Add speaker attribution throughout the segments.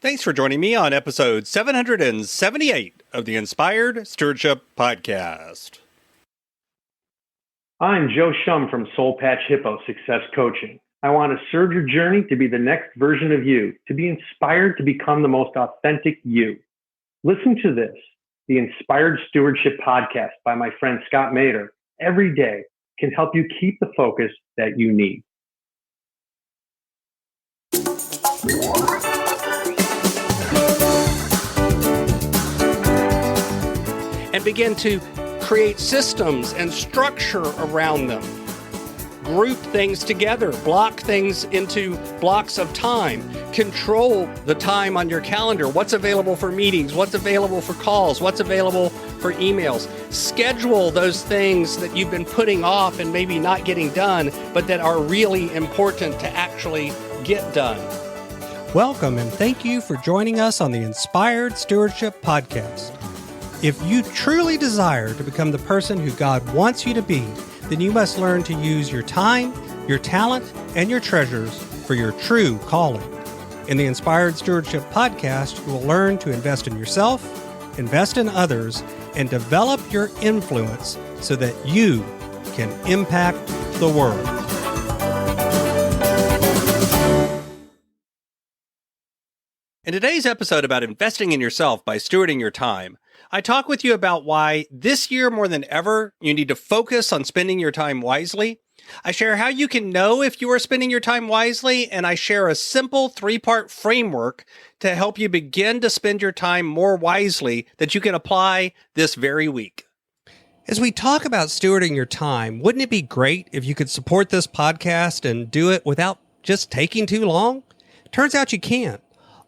Speaker 1: Thanks for joining me on episode 778 of the Inspired Stewardship Podcast.
Speaker 2: I'm Joe Shum from Soul Patch Hippo Success Coaching. I want to serve your journey to be the next version of you, to be inspired to become the most authentic you. Listen to this, the Inspired Stewardship Podcast by my friend Scott Mader, every day can help you keep the focus that you need.
Speaker 1: And begin to create systems and structure around them. Group things together, block things into blocks of time, control the time on your calendar, what's available for meetings, what's available for calls, what's available for emails. Schedule those things that you've been putting off and maybe not getting done, but that are really important to actually get done.
Speaker 3: Welcome and thank you for joining us on the Inspired Stewardship Podcast. If you truly desire to become the person who God wants you to be, then you must learn to use your time, your talent, and your treasures for your true calling. In the Inspired Stewardship Podcast, you will learn to invest in yourself, invest in others, and develop your influence so that you can impact the world.
Speaker 1: In today's episode about investing in yourself by stewarding your time, I talk with you about why this year more than ever, you need to focus on spending your time wisely. I share how you can know if you are spending your time wisely, and I share a simple 3-part framework to help you begin to spend your time more wisely that you can apply this very week.
Speaker 3: As we talk about stewarding your time, wouldn't it be great if you could support this podcast and do it without just taking too long? Turns out you can't.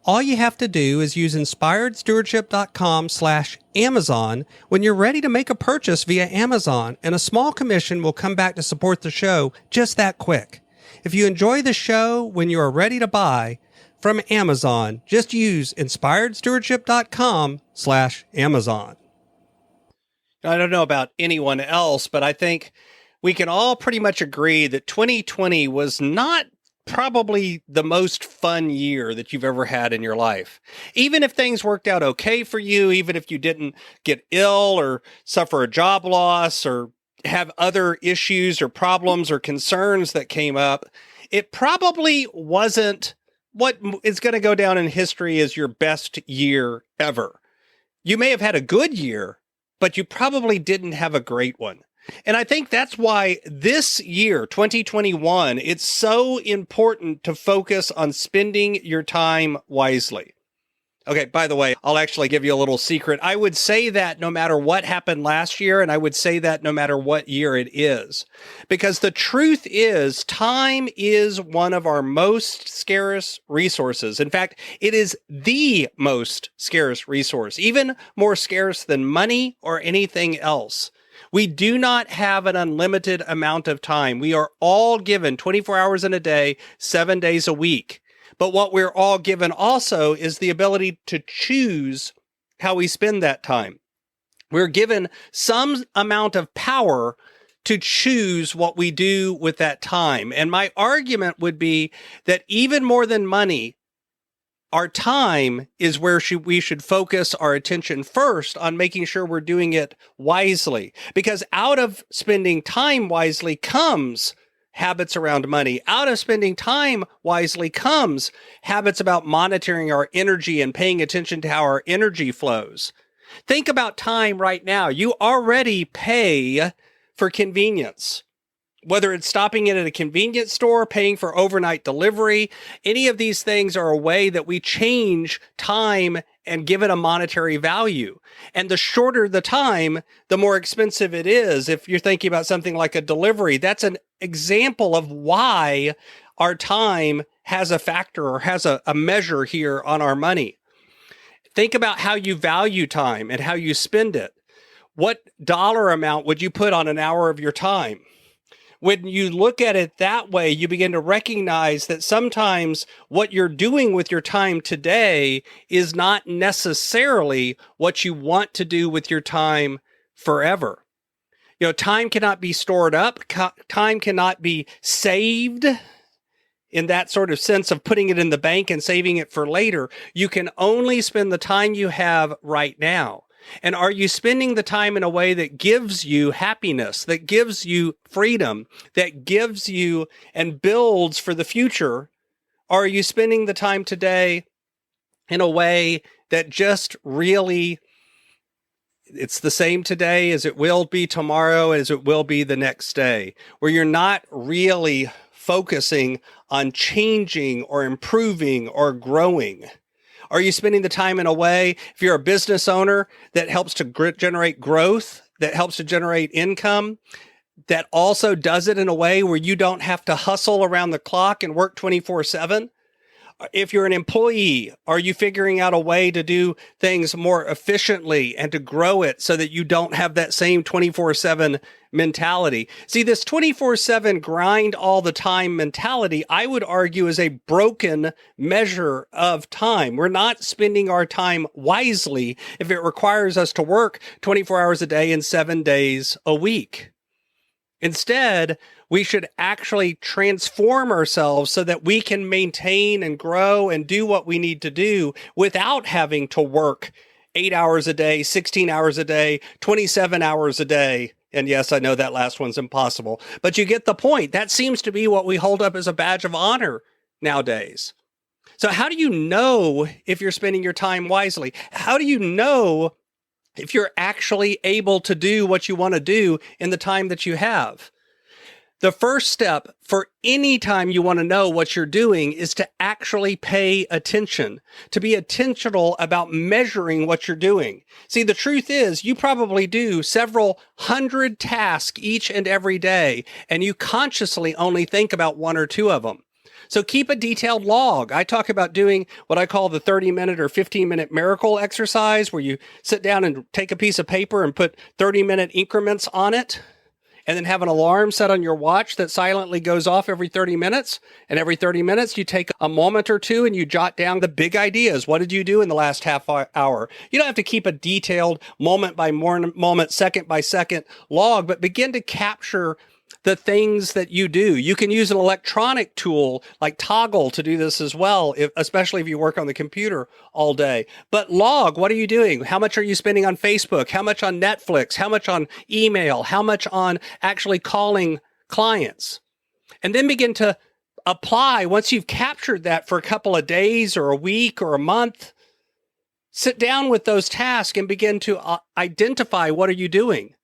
Speaker 3: All you have to do is use inspiredstewardship.com/Amazon when you're ready to make a purchase via Amazon, and a small commission will come back to support the show just that quick. If you enjoy the show when you are ready to buy from Amazon, just use inspiredstewardship.com/Amazon.
Speaker 1: I don't know about anyone else, but I think we can all pretty much agree that 2020 was not probably the most fun year that you've ever had in your life. Even if things worked out okay for you, even if you didn't get ill or suffer a job loss or have other issues or problems or concerns that came up, it probably wasn't what is going to go down in history as your best year ever. You may have had a good year, but you probably didn't have a great one. And I think that's why this year, 2021, it's so important to focus on spending your time wisely. Okay, by the way, I'll actually give you a little secret. I would say that no matter what happened last year, and I would say that no matter what year it is. Because the truth is, time is one of our most scarce resources. In fact, it is the most scarce resource, even more scarce than money or anything else. We do not have an unlimited amount of time. We are all given 24 hours in a day, 7 days a week. But what we're all given also is the ability to choose how we spend that time. We're given some amount of power to choose what we do with that time. And my argument would be that even more than money, our time is where we should focus our attention first on making sure we're doing it wisely. Because out of spending time wisely comes habits around money. Out of spending time wisely comes habits about monitoring our energy and paying attention to how our energy flows. Think about time right now. You already pay for convenience. Whether it's stopping in at a convenience store, paying for overnight delivery, any of these things are a way that we change time and give it a monetary value. And the shorter the time, the more expensive it is. If you're thinking about something like a delivery, that's an example of why our time has a factor or has a measure here on our money. Think about how you value time and how you spend it. What dollar amount would you put on an hour of your time? When you look at it that way, you begin to recognize that sometimes what you're doing with your time today is not necessarily what you want to do with your time forever. You know, time cannot be stored up. Time cannot be saved. in that sort of sense of putting it in the bank and saving it for later. You can only spend the time you have right now. And are you spending the time in a way that gives you happiness, that gives you freedom, that gives you and builds for the future? Or are you spending the time today in a way that just really, it's the same today as it will be tomorrow, as it will be the next day, where you're not really focusing on changing or improving or growing? Are you spending the time in a way, if you're a business owner, that helps to generate growth, that helps to generate income, that also does it in a way where you don't have to hustle around the clock and work 24/7? If you're an employee, are you figuring out a way to do things more efficiently and to grow it so that you don't have that same 24/7 mentality? See, this 24/7 grind all the time mentality, I would argue, is a broken measure of time. We're not spending our time wisely if it requires us to work 24 hours a day and 7 days a week. Instead, we should actually transform ourselves so that we can maintain and grow and do what we need to do without having to work 8 hours a day, 16 hours a day, 27 hours a day. And yes, I know that last one's impossible, but you get the point. That seems to be what we hold up as a badge of honor nowadays. So how do you know if you're spending your time wisely? How do you know if you're actually able to do what you want to do in the time that you have? The first step for any time you want to know what you're doing is to actually pay attention, to be intentional about measuring what you're doing. See, the truth is you probably do several hundred tasks each and every day, and you consciously only think about one or two of them. So keep a detailed log. I talk about doing what I call the 30-minute or 15-minute miracle exercise, where you sit down and take a piece of paper and put 30-minute increments on it, and then have an alarm set on your watch that silently goes off every 30 minutes. And every 30 minutes, you take a moment or two and you jot down the big ideas. What did you do in the last half hour? You don't have to keep a detailed moment by moment, second by second log, but begin to capture the things that you do. You can use an electronic tool like Toggle to do this as well, especially if you work on the computer all day. But log, what are you doing? How much are you spending on Facebook? How much on Netflix? How much on email? How much on actually calling clients? And then begin to apply, once you've captured that for a couple of days or a week or a month, sit down with those tasks and begin to identify, what are you doing?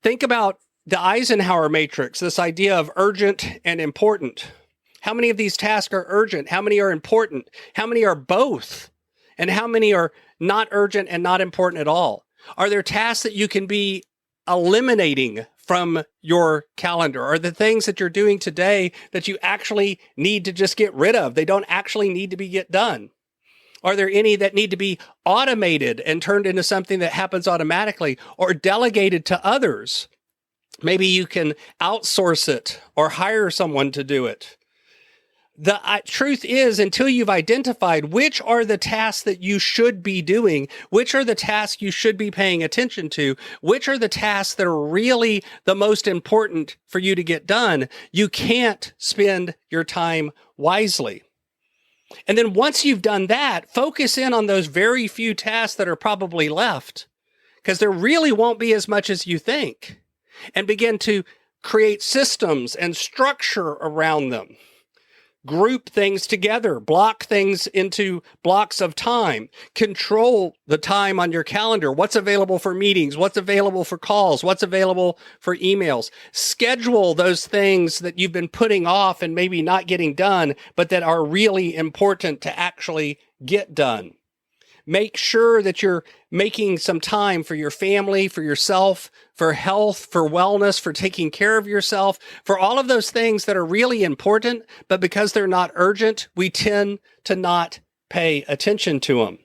Speaker 1: Think about the Eisenhower matrix, this idea of urgent and important. How many of these tasks are urgent? How many are important? How many are both? And how many are not urgent and not important at all? Are there tasks that you can be eliminating from your calendar? Are the things that you're doing today that you actually need to just get rid of? They don't actually need to get done. Are there any that need to be automated and turned into something that happens automatically or delegated to others? Maybe you can outsource it or hire someone to do it. The truth is, until you've identified which are the tasks that you should be doing, which are the tasks you should be paying attention to, which are the tasks that are really the most important for you to get done, you can't spend your time wisely. And then once you've done that, focus in on those very few tasks that are probably left, because there really won't be as much as you think. And begin to create systems and structure around them. Group things together, block things into blocks of time, control the time on your calendar, what's available for meetings, what's available for calls, what's available for emails. Schedule those things that you've been putting off and maybe not getting done, but that are really important to actually get done. Make sure that you're making some time for your family, for yourself, for health, for wellness, for taking care of yourself, for all of those things that are really important, but because they're not urgent, we tend to not pay attention to them.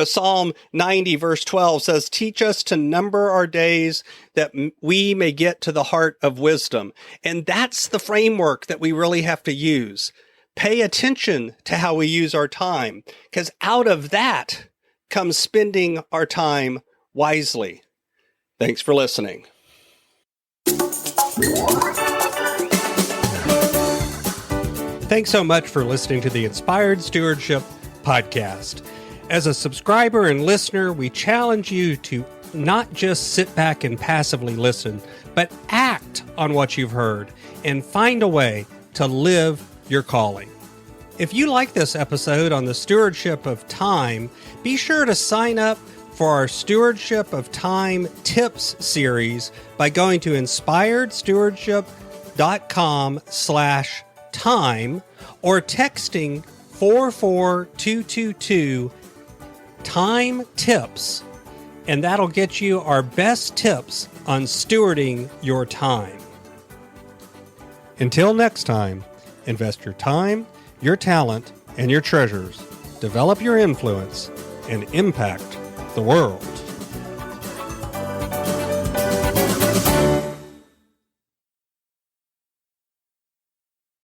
Speaker 1: Psalm 90 verse 12 says, "Teach us to number our days that we may get to the heart of wisdom." And that's the framework that we really have to use. Pay attention to how we use our time, because out of that comes spending our time wisely. Thanks for listening.
Speaker 3: Thanks so much for listening to the Inspired Stewardship Podcast. As a subscriber and listener, we challenge you to not just sit back and passively listen, but act on what you've heard and find a way to live your calling. If you like this episode on the stewardship of time, be sure to sign up for our Stewardship of Time Tips series by going to inspiredstewardship.com/time or texting 44222 time tips, and that'll get you our best tips on stewarding your time. Until next time, invest your time, your talent, and your treasures. Develop your influence and impact the world.